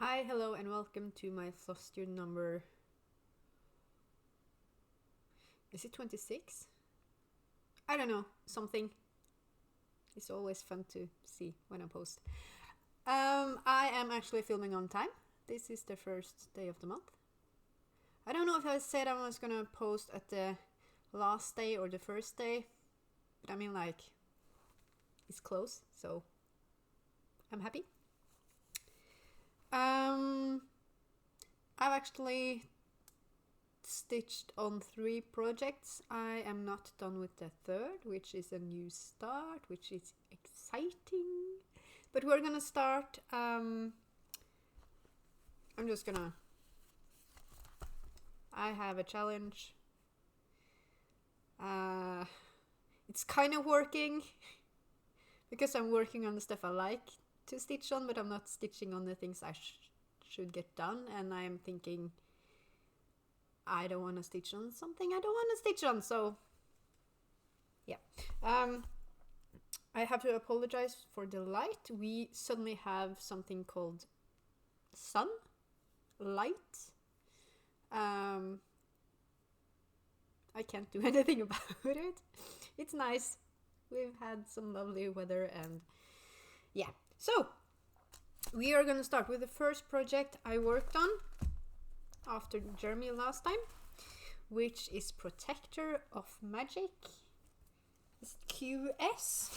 Hi, hello, and welcome to my Flosstube number. Is it 26? I don't know, something. It's always fun to see when I post. I am actually filming on time. This is the first day of the month. I don't know if I said I was gonna post at the last day or the first day, but I mean, like, it's close, so I'm happy. I've actually stitched on 3 projects. I am not done with the third, which is a new start, which is exciting. But we're gonna start. I'm just gonna. I have a challenge. It's kind of working because I'm working on the stuff I like to stitch on, but I'm not stitching on the things I should get done, and I'm thinking I don't want to stitch on something I don't want to stitch on, so yeah. I have to apologize for the light. We suddenly have something called sun light. I can't do anything about it. It's nice. We've had some lovely weather, and yeah. So we are gonna start with the first project I worked on after Jeremy last time, which is Protector of Magic. It's QS.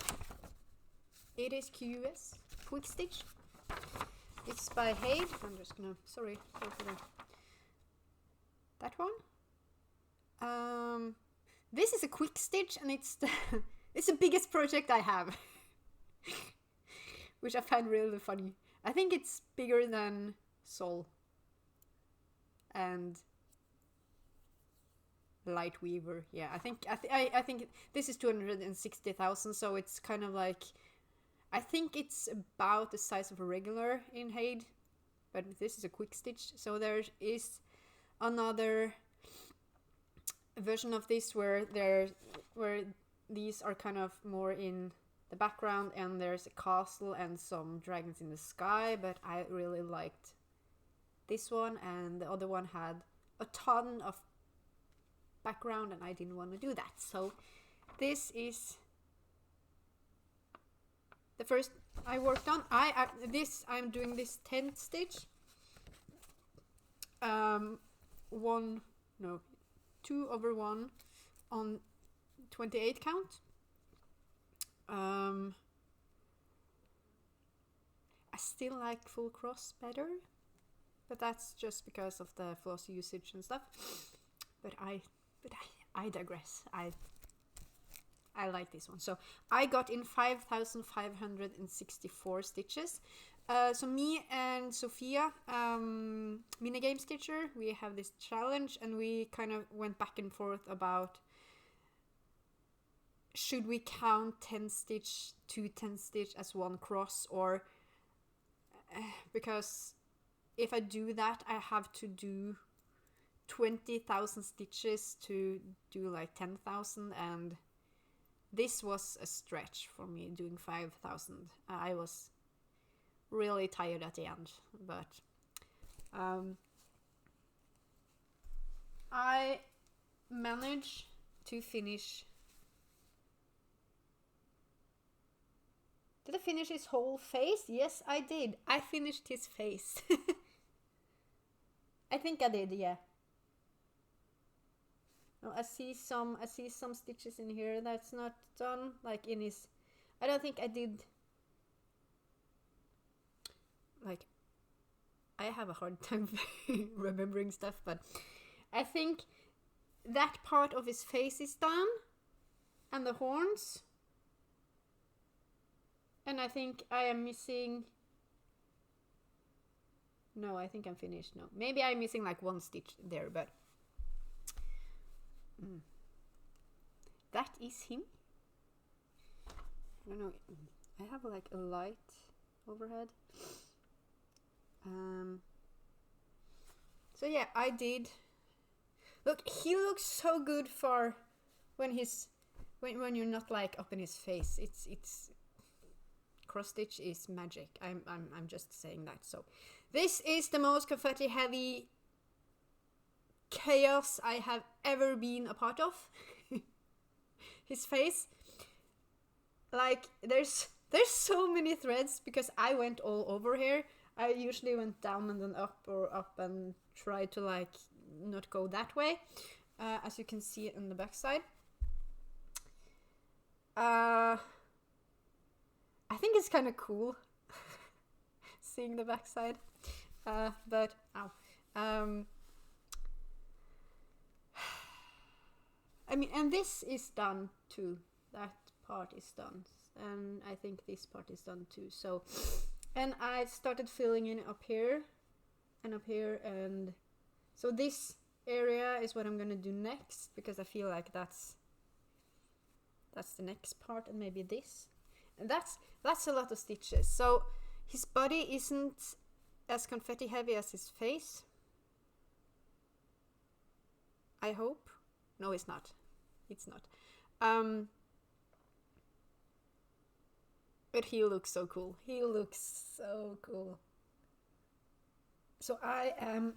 It is QS. Quick Stitch. It's by Haid. I'm just gonna, sorry for that one. This is a quick stitch, and it's it's the biggest project I have, which I find really funny. I think it's bigger than Soul and Lightweaver. Yeah, I think this is 260,000, so it's kind of like, I think it's about the size of a regular in Haid, but this is a quick stitch. So there is another version of this where these are kind of more in the background, and there's a castle and some dragons in the sky, but I really liked this one, and the other one had a ton of background, and I didn't want to do that. So this is the first I worked on. I'm doing this 10th stitch. 2/1 on 28 count. I still like full cross better, but that's just because of the floss usage and stuff. But I digress. I like this one. So I got in 5,564 stitches. So me and Sophia, minigame stitcher, we have this challenge, and we kind of went back and forth about should we count 10 stitch as one cross, or because if I do that, I have to do 20,000 stitches to do like 10,000, and this was a stretch for me doing 5,000. I was really tired at the end, but I managed to finish. Did I finish his whole face? Yes, I did. I finished his face. I think I did, yeah. No, I see some stitches in here that's not done, like in his. I don't think I did. Like, I have a hard time remembering stuff, but I think that part of his face is done, and the horns. And I think I am missing. No, I think I'm finished. No, maybe I'm missing like one stitch there, but that is him. I don't know. I have like a light overhead. So yeah, I did. Look, he looks so good for when you're not like up in his face. It's cross stitch is magic. I'm just saying that. So This is the most confetti heavy chaos I have ever been a part of. His face, like there's so many threads because I went all over here. I usually went down and then up or up and try to like not go that way, as you can see on the back side. I think it's kind of cool seeing the back side, but ow. I mean, and this is done too. That part is done, and I think this part is done too. So, and I started filling in up here, and so this area is what I'm gonna do next because I feel like that's the next part, and maybe this, and that's a lot of stitches. So his body isn't as confetti heavy as his face. I hope. No, it's not. It's not. But he looks so cool. He looks so cool. So I am...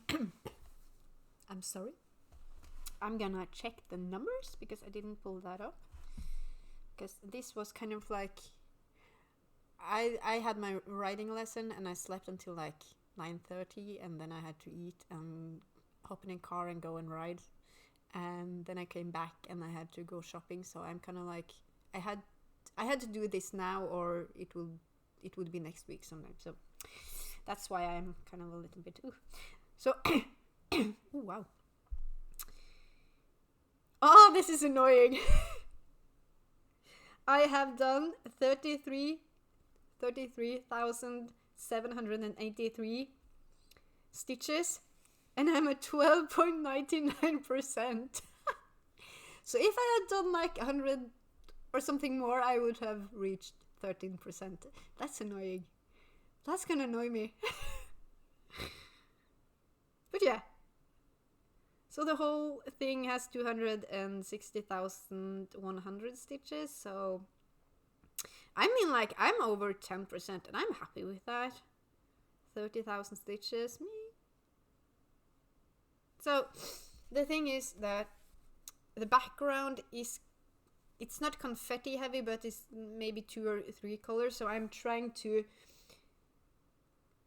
I'm sorry. I'm gonna check the numbers because I didn't pull that up. Because this was kind of like... I had my riding lesson and I slept until like 9:30 and then I had to eat and hop in a car and go and ride. And then I came back and I had to go shopping, so I'm kind of like I had to do this now or it would be next week sometime. So that's why I'm kind of a little bit so oh wow. Oh, this is annoying. I have done 33,783 stitches. And I'm at 12.99%. So if I had done like 100 or something more, I would have reached 13%. That's annoying. That's gonna annoy me. But yeah. So the whole thing has 260,100 stitches. So I mean, like, I'm over 10% and I'm happy with that. 30,000 stitches. So the thing is that the background it's not confetti heavy, but it's maybe 2 or 3 colors. So I'm trying to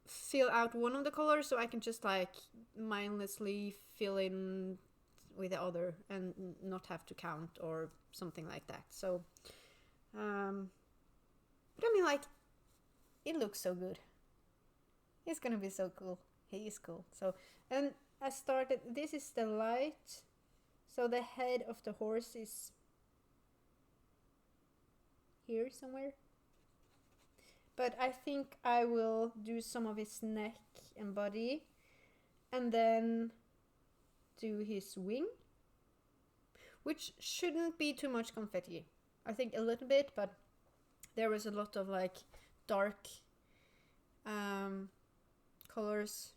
fill out one of the colors so I can just like mindlessly fill in with the other and not have to count or something like that. So, but I mean, like, it looks so good. It's gonna be so cool. He is cool. So, and I started, this is the light, so the head of the horse is here somewhere. But I think I will do some of his neck and body, and then do his wing, which shouldn't be too much confetti. I think a little bit, but there was a lot of like dark colors.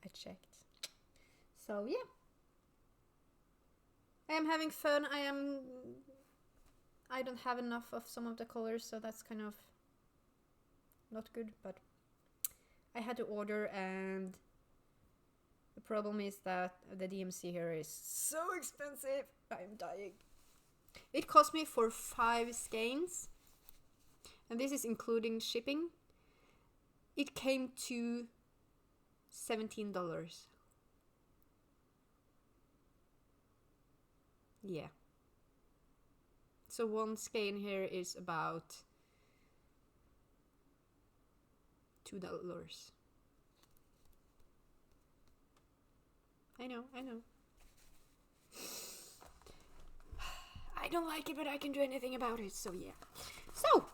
I checked. So yeah, I am having fun. I don't have enough of some of the colors, so that's kind of not good, but I had to order, and the problem is that the DMC here is so expensive. I'm dying. It cost me for 5 skeins, and this is including shipping. It came to $17. Yeah. So one skein here is about $2. I know. I don't like it, but I can do anything about it, so yeah. So,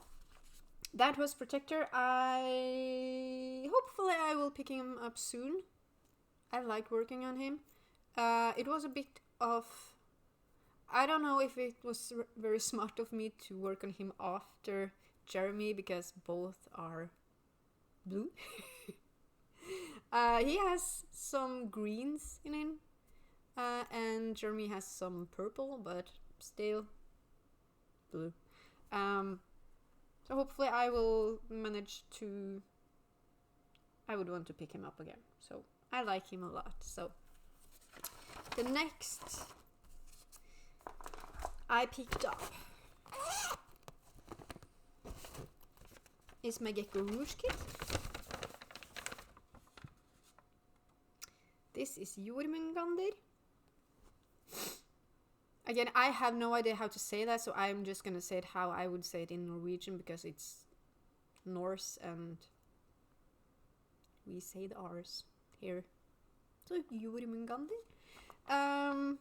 that was Protector. Hopefully I will pick him up soon. I like working on him. It was a bit of... I don't know if it was very smart of me to work on him after Jeremy, because both are blue. He has some greens in him, and Jeremy has some purple, but still blue. So hopefully I will manage to I would want to pick him up again. So I like him a lot. So the next I picked up is my Gecko Rouge kit. This is Jormungander. Again, I have no idea how to say that, so I'm just gonna say it how I would say it in Norwegian because it's Norse and we say the R's here. So Jormungander. I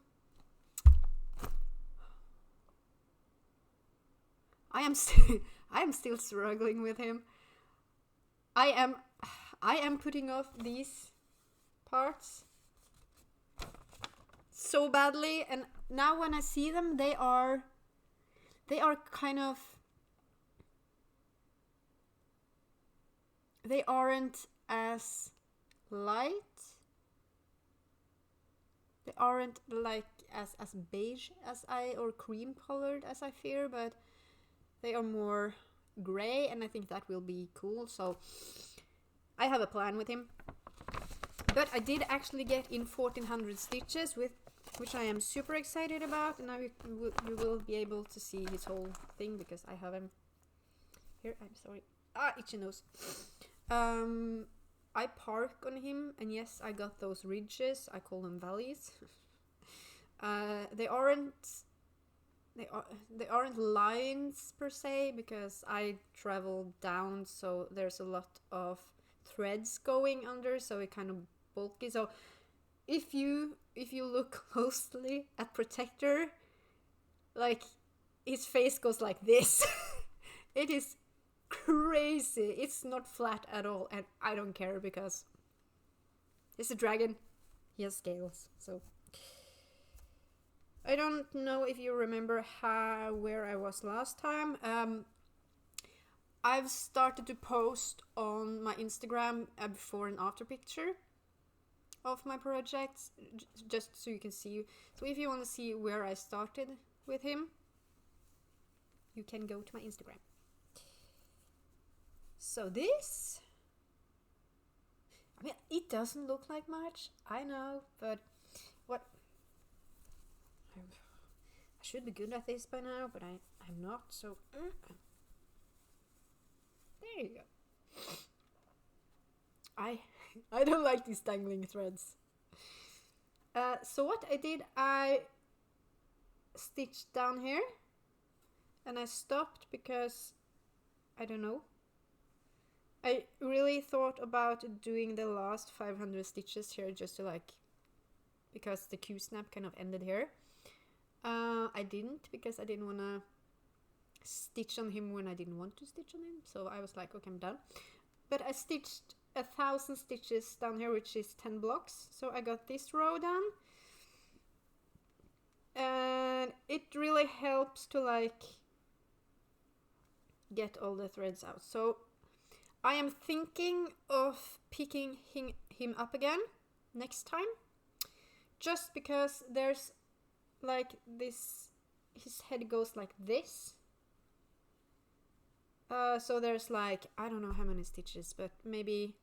am still struggling with him. I am putting off these parts so badly, and now when I see them, they are kind of, they aren't as light. They aren't like as beige as or cream colored as I fear, but they are more gray, and I think that will be cool. So I have a plan with him. But I did actually get in 1400 stitches, which I am super excited about, and now you will be able to see his whole thing because I have him here. I'm sorry. Itchy nose. I park on him, and yes, I got those ridges. I call them valleys. They aren't lines per se because I travel down, so there's a lot of threads going under, so it kind of bulky. So if you look closely at Protector, like his face goes like this. It is crazy. It's not flat at all, and I don't care because he's a dragon. He has scales. So I don't know if you remember where I was last time. I've started to post on my Instagram a before and after picture of my projects, just so you can see. So if you want to see where I started with him, you can go to my Instagram. So this, I mean, it doesn't look like much, I know, but what? I should be good at this by now, but I'm not, so there you go. I don't like these dangling threads. So what I did, I stitched down here, and I stopped because, I don't know, I really thought about doing the last 500 stitches here just to like, because the Q-snap kind of ended here. I didn't because I didn't want to stitch on him when I didn't want to stitch on him. So I was like, okay, I'm done. But I stitched 1,000 stitches down here, which is 10 blocks. So I got this row done. And it really helps to like get all the threads out. So I am thinking of picking him up again next time. Just because there's like this, his head goes like this. So there's like, I don't know how many stitches, but maybe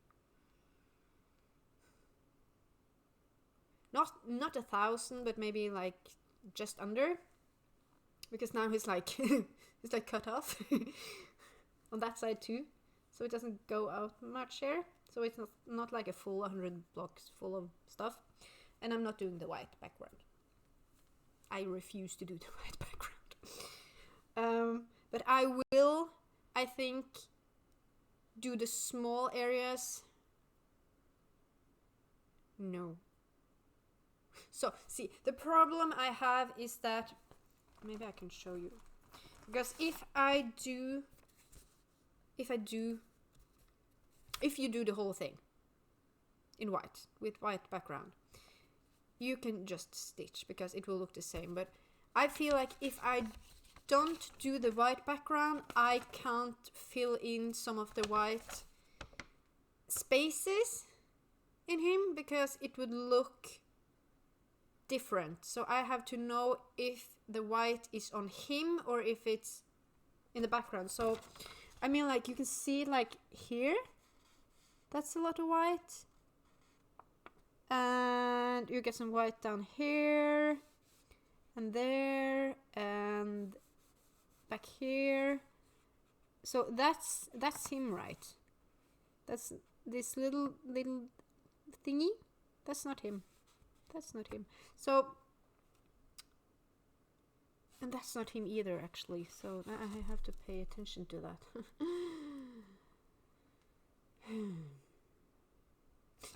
not 1,000, but maybe like just under, because now he's like he's like cut off on that side too, so it doesn't go out much here. So it's not like a full 100 blocks full of stuff, and I'm not doing the white background. I refuse to do the white background. But I will, I think, do the small areas. No. So, see, the problem I have is that, maybe I can show you. Because if you do the whole thing in white, with white background, you can just stitch because it will look the same. But I feel like if I don't do the white background, I can't fill in some of the white spaces in him because it would look different. So I have to know if the white is on him or if it's in the background. So I mean, like, you can see it like here, That's a lot of white. And you get some white down here and there and back here. So that's him, right? That's this little thingy. That's not him. That's not him. So, and that's not him either, actually. So I have to pay attention to that.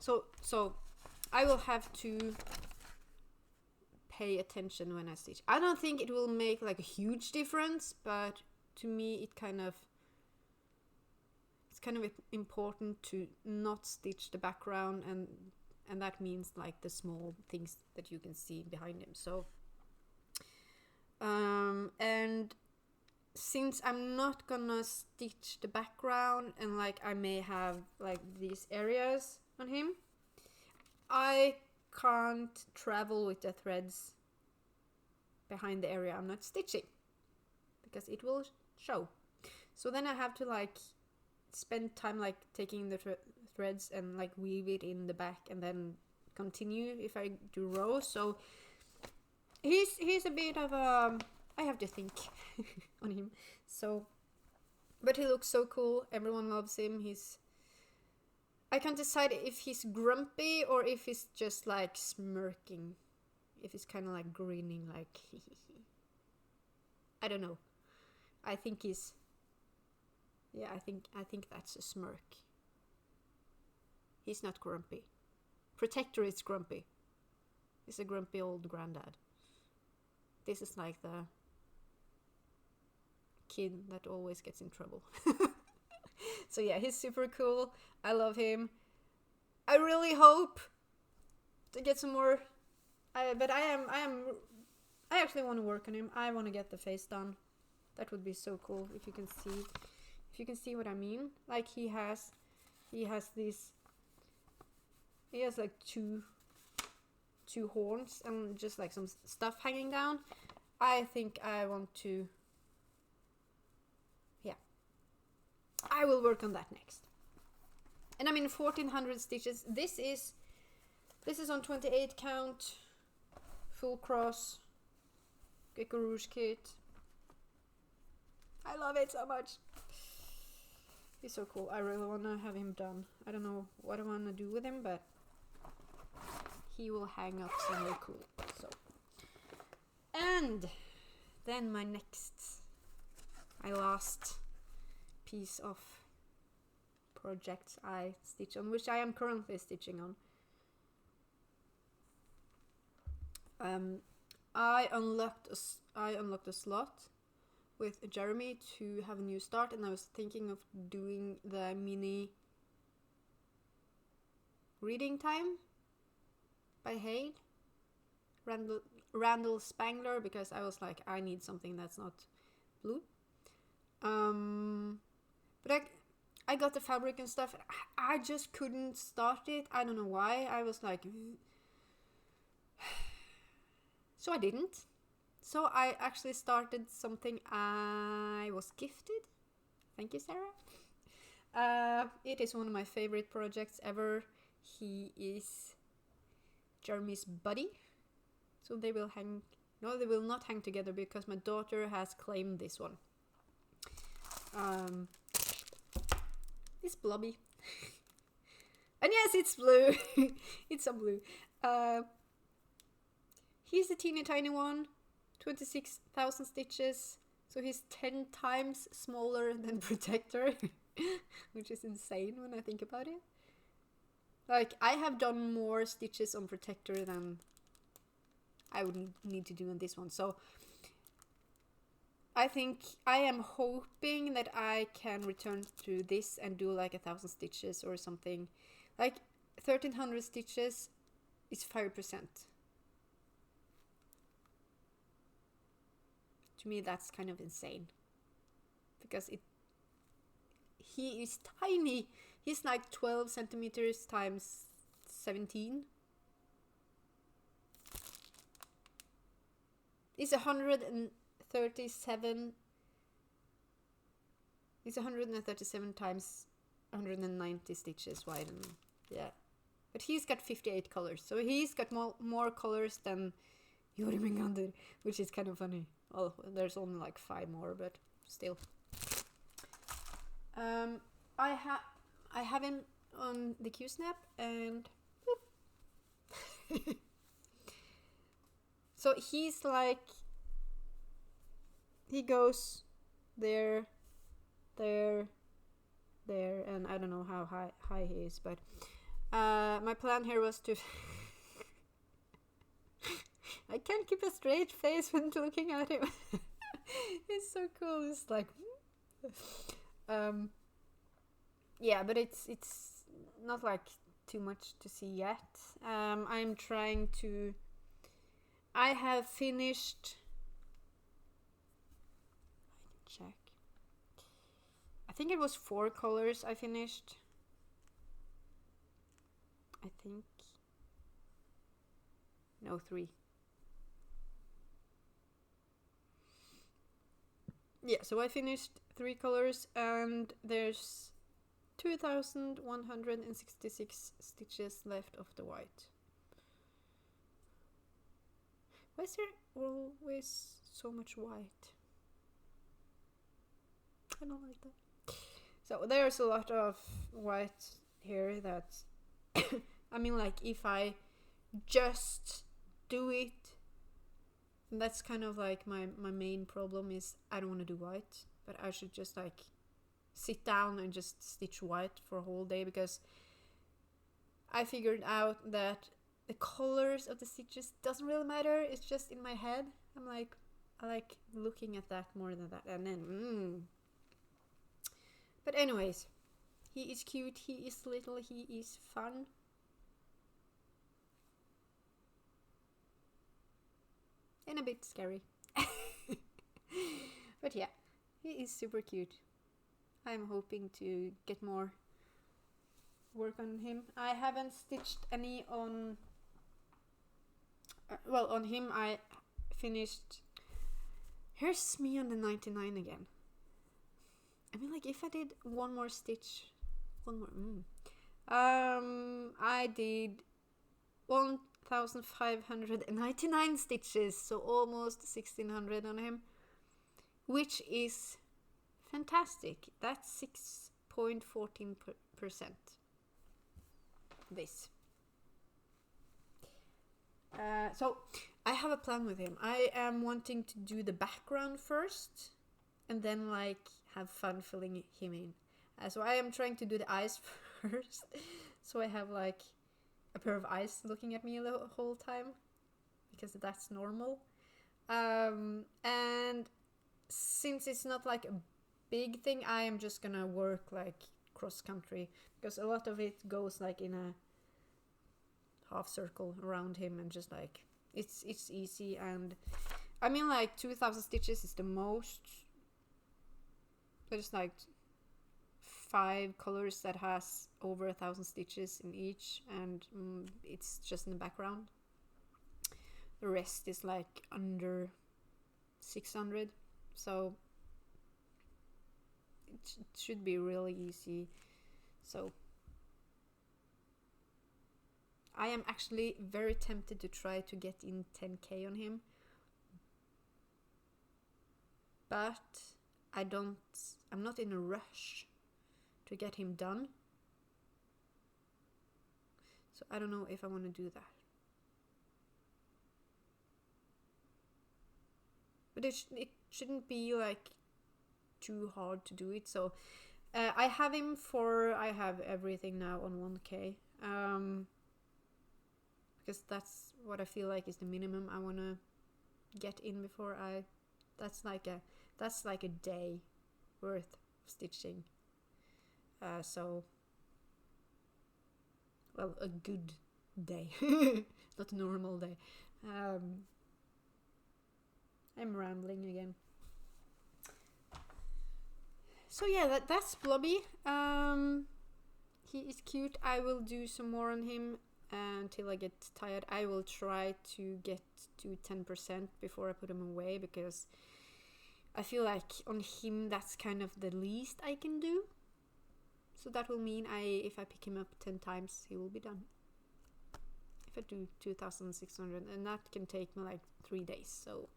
So I will have to pay attention when I stitch. I don't think it will make like a huge difference, but to me it's kind of important to not stitch the background, and that means like the small things that you can see behind him. So and since I'm not gonna stitch the background and like I may have like these areas on him, I can't travel with the threads behind the area I'm not stitching because it will show. So then I have to like spend time like taking the threads and like weave it in the back and then continue if I do rows. So he's a bit of a, I have to think on him. So, but he looks so cool. Everyone loves him. I can't decide if he's grumpy or if he's just like smirking. If he's kind of like grinning, like I don't know. I think he's, yeah, I think that's a smirk. He's not grumpy. Protector is grumpy. He's a grumpy old granddad. This is like the kid that always gets in trouble. So yeah, he's super cool. I love him. I really hope to get some more. But I actually want to work on him. I want to get the face done. That would be so cool if you can see. If you can see what I mean. Like he has these. He has like two horns and just like some stuff hanging down. I think I want to. Yeah. I will work on that next. And I mean 1400 stitches. This is on 28 count, full cross, Gecko Rouge kit. I love it so much. He's so cool. I really want to have him done. I don't know what I want to do with him, but he will hang up somewhere cool. So, and then my last piece of projects I stitch on, which I am currently stitching on. I unlocked a slot with Jeremy to have a new start, and I was thinking of doing the mini reading time by Haid, Randall Spangler, because I was like, I need something that's not blue. But I got the fabric and stuff. I just couldn't start it. I don't know why. I was like, so I didn't. So I actually started something I was gifted. Thank you, Sarah. It is one of my favorite projects ever. He is Jeremy's buddy. So they will hang... No, they will not hang together because my daughter has claimed this one. It's blobby. And yes, it's blue. It's a blue. He's a teeny tiny one. 26,000 stitches. So he's 10 times smaller than Protector. Which is insane when I think about it. Like, I have done more stitches on Protector than I would need to do on this one. So I think I am hoping that I can return to this and do like 1,000 stitches or something. Like 1,300 stitches is 5%. To me, that's kind of insane. Because he is tiny. He's like 12 centimeters times 17. It's 137. It's 137 times 190 stitches wide, and yeah. But he's got 58 colors, so he's got more colors than Jormungandr, which is kind of funny. Oh, there's only like 5 more, but still. I have him on the Q-snap, and so he's like, he goes there, there, there, and I don't know how high he is, but my plan here was to I can't keep a straight face when looking at him. It's so cool. It's like yeah, but it's not like too much to see yet. I'm trying to, I have finished, I can check, I think it was 4 colors I finished, I think, no, 3. Yeah, so I finished 3 colors, and there's 2,166 stitches left of the white. Why is there always so much white? I don't like that. So there's a lot of white here that I mean, like, if I just do it, that's kind of like my main problem is I don't want to do white, but I should just like sit down and just stitch white for a whole day, because I figured out that the colors of the stitches doesn't really matter. It's just in my head. I like looking at that more than that. And then but anyways, he is cute, he is little, he is fun. And a bit scary. But yeah, he is super cute. I'm hoping to get more work on him. I haven't stitched any on well, on him I finished. Here's me on the 99 again. I mean, like, if I did one more stitch, I did 1,599 stitches, so almost 1,600 on him, which is fantastic. That's 6.14%. This. So I have a plan with him. I am wanting to do the background first, and then like have fun filling him in. So I am trying to do the eyes first, so I have like a pair of eyes looking at me the whole time, because that's normal. And since it's not like a big thing, I am just gonna work like cross country, because a lot of it goes like in a half circle around him, and just like it's easy. And I mean, like 2,000 stitches is the most. There's like 5 colors that has over 1,000 stitches in each, and it's just in the background. The rest is like under 600, so it should be really easy. So I am actually very tempted to try to get in 10k on him, but I'm not in a rush to get him done, so I don't know if I want to do that. But it shouldn't be like too hard to do it. So I have everything now on 1k, because that's what I feel like is the minimum I want to get in before that's like a day worth of stitching. So, well, a good day, not a normal day. I'm rambling again. So yeah, that's Blobby. He is cute. I will do some more on him until I get tired. I will try to get to 10% before I put him away, because I feel like on him that's kind of the least I can do. So that will mean if I pick him up 10 times, he will be done. If I do 2,600, and that can take me like 3 days, so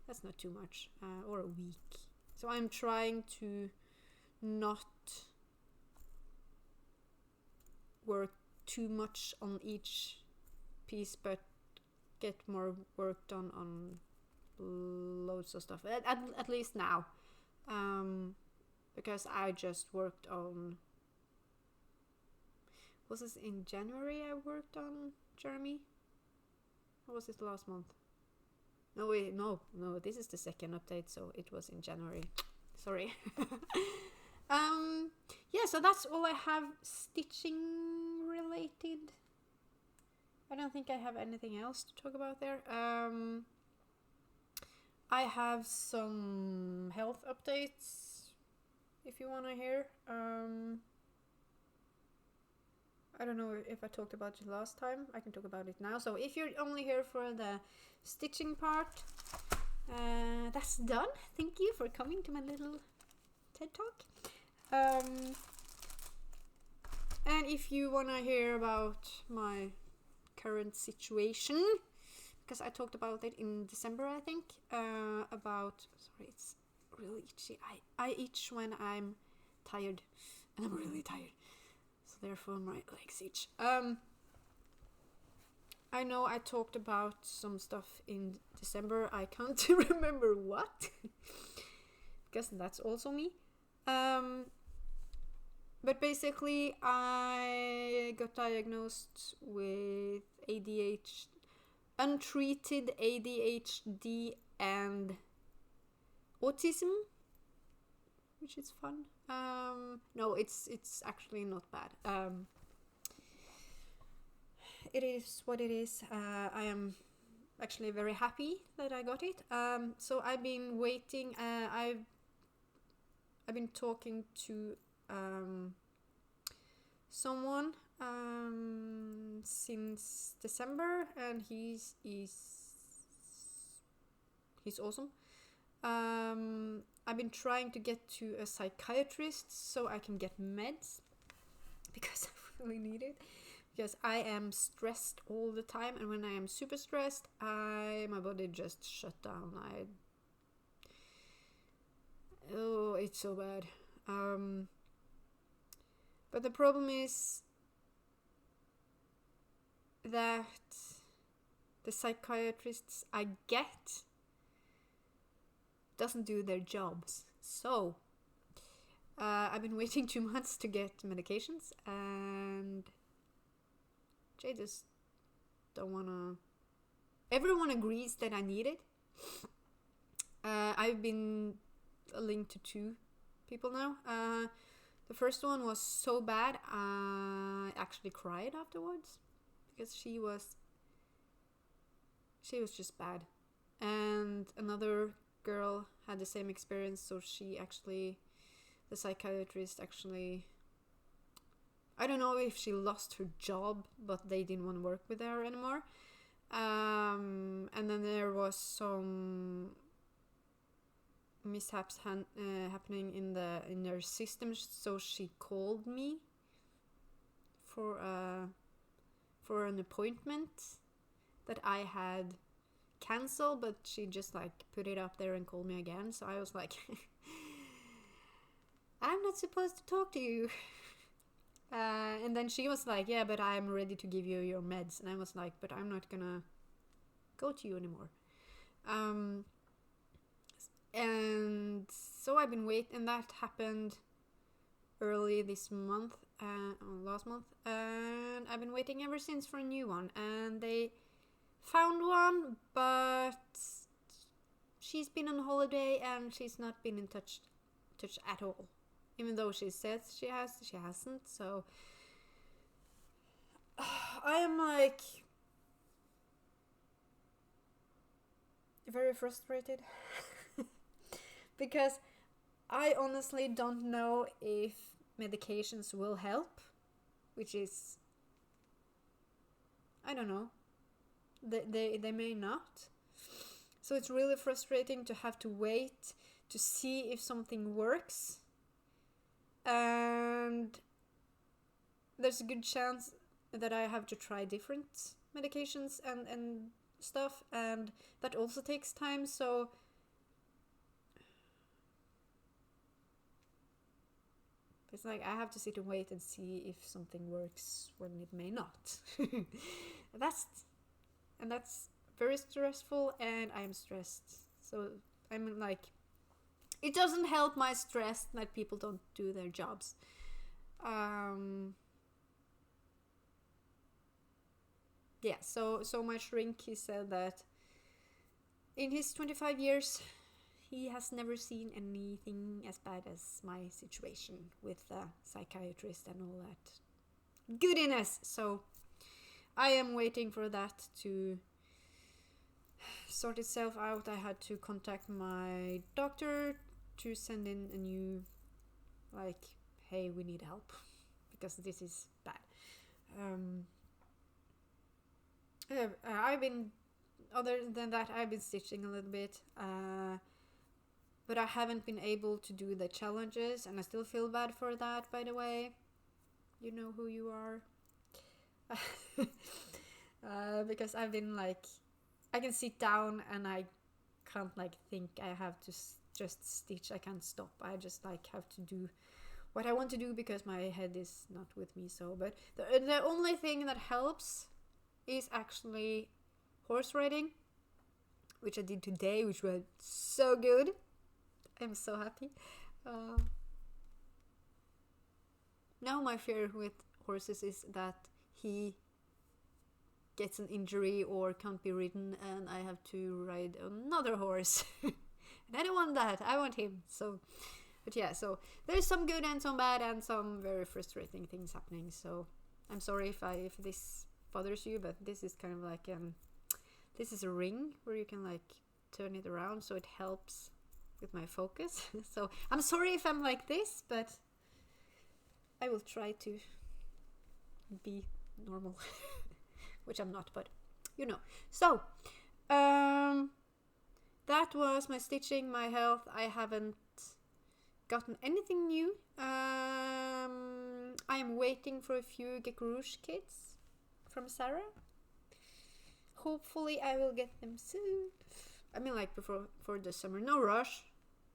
that's not too much, or a week. So I'm trying to not work too much on each piece, but get more work done on loads of stuff, at least now, because I just worked on, was this in January I worked on Jeremy, or was it last month? No, wait, no, this is the second update, so it was in January, sorry. Yeah, so that's all I have stitching related. I don't think I have anything else to talk about there. I have some health updates if you want to hear. I don't know if I talked about it last time. I can talk about it now. So if you're only here for the stitching part, that's done. Thank you for coming to my little TED Talk. And if you want to hear about my current situation, because I talked about it in December, I think, about, sorry, it's really itchy. I itch when I'm tired, and I'm really tired, so therefore my legs itch. I know I talked about some stuff in December. I can't remember what, because that's also me. But basically, I got diagnosed with ADHD, untreated ADHD and autism, which is fun. No, it's actually not bad. It is what it is. I am actually very happy that I got it. So I've been waiting. I've been talking to someone since December, and he's awesome. I've been trying to get to a psychiatrist so I can get meds, because I really need it, because I am stressed all the time, and when I am super stressed, my body just shut down. Oh, it's so bad. But the problem is that the psychiatrists I get doesn't do their jobs. So I've been waiting 2 months to get medications, and they just don't wanna. Everyone agrees that I need it. I've been linked to 2 people now. The first one was so bad I actually cried afterwards, because she was just bad. And another girl had the same experience, so the psychiatrist actually, I don't know if she lost her job, but they didn't want to work with her anymore. And then there was some mishaps happening in their system, so she called me for an appointment that I had canceled, but she just like put it up there and called me again. So I was like, I'm not supposed to talk to you. And then she was like, yeah, but I'm ready to give you your meds. And I was like, but I'm not gonna go to you anymore. And so I've been waiting, and that happened early this month, last month, and I've been waiting ever since for a new one, and they found one, but she's been on holiday and she's not been in touch at all, even though she says she hasn't. So I am like very frustrated. Because I honestly don't know if medications will help, which is, I don't know, they may not. So it's really frustrating to have to wait to see if something works. And there's a good chance that I have to try different medications and stuff, and that also takes time, so it's like I have to sit and wait and see if something works when it may not. That's very stressful, and I'm stressed. So I'm like, it doesn't help my stress that people don't do their jobs. Yeah, so my shrink, he said that in his 25 years, he has never seen anything as bad as my situation with the psychiatrist and all that goodiness. So I am waiting for that to sort itself out. I had to contact my doctor to send in a new, like, hey, we need help because this is bad. I've been, other than that, I've been stitching a little bit, but I haven't been able to do the challenges, and I still feel bad for that, by the way. You know who you are. Because I've been like, I can sit down and I can't like think. I have to just stitch. I can't stop. I just like have to do what I want to do because my head is not with me. So, but the only thing that helps is actually horse riding, which I did today, which was so good. I'm so happy. Now my fear with horses is that he gets an injury or can't be ridden and I have to ride another horse. And I don't want that. I want him. So, but yeah, so there's some good and some bad and some very frustrating things happening. So I'm sorry if this bothers you, but this is kind of like this is a ring where you can like turn it around, so it helps with my focus. So I'm sorry if I'm like this, but I will try to be normal. Which I'm not, but you know. So that was my stitching, my health. I haven't gotten anything new. I am waiting for a few Gecko-Rouge kits from Sarah. Hopefully I will get them soon. I mean, like before the summer. No rush.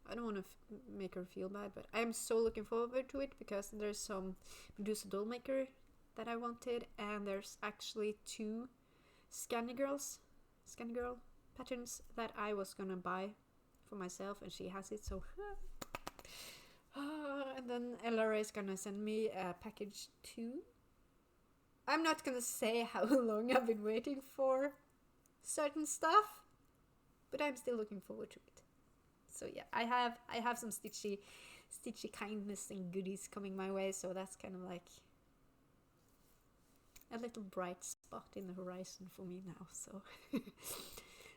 I don't want to make her feel bad, but I'm so looking forward to it because there's some Medusa doll maker that I wanted, and there's actually 2 Scanny Girl patterns that I was gonna buy for myself, and she has it, so and then Elara is gonna send me a package 2. I'm not gonna say how long I've been waiting for certain stuff, but I'm still looking forward to it. So yeah, I have some stitchy kindness and goodies coming my way, so that's kind of like a little bright spot in the horizon for me now. So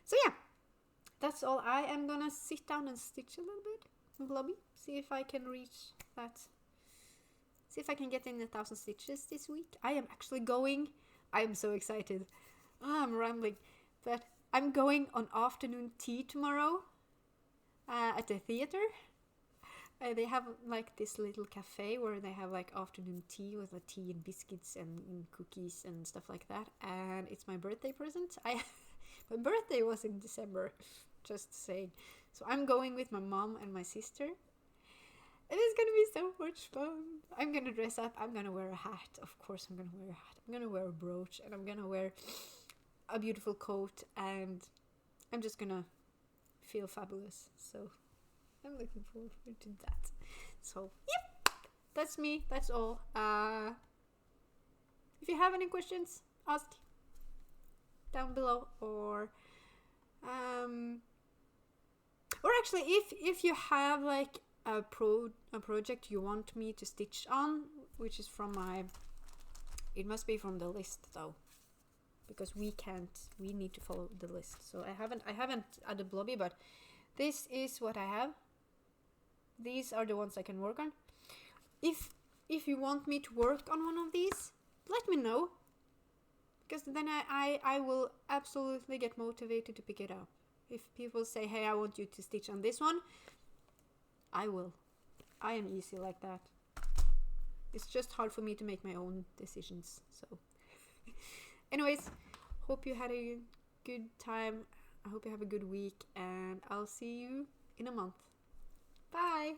so yeah, that's all. I am gonna sit down and stitch a little bit in the lobby, see if I can reach that, see if I can get in 1,000 stitches this week. I am actually going, I'm so excited. I'm rambling, but I'm going on afternoon tea tomorrow at the theater. They have like this little cafe where they have like afternoon tea with like tea and biscuits and cookies and stuff like that. And it's my birthday present. My birthday was in December, just saying. So I'm going with my mom and my sister. It is gonna be so much fun. I'm gonna dress up. I'm gonna wear a hat. Of course, I'm gonna wear a hat. I'm gonna wear a brooch, and I'm gonna wear a beautiful coat, and I'm just gonna feel fabulous. So I'm looking forward to that. So, yep, that's me. That's all. If you have any questions, ask down below, or actually, if you have like a project you want me to stitch on, which is from it must be from the list though, because we need to follow the list. So I haven't added Blobby, but this is what I have. These are the ones I can work on. If you want me to work on one of these, let me know, because then I will absolutely get motivated to pick it up. If people say, hey, I want you to stitch on this one, I will. I am easy like that. It's just hard for me to make my own decisions. So, anyways, hope you had a good time. I hope you have a good week, and I'll see you in a month. Bye!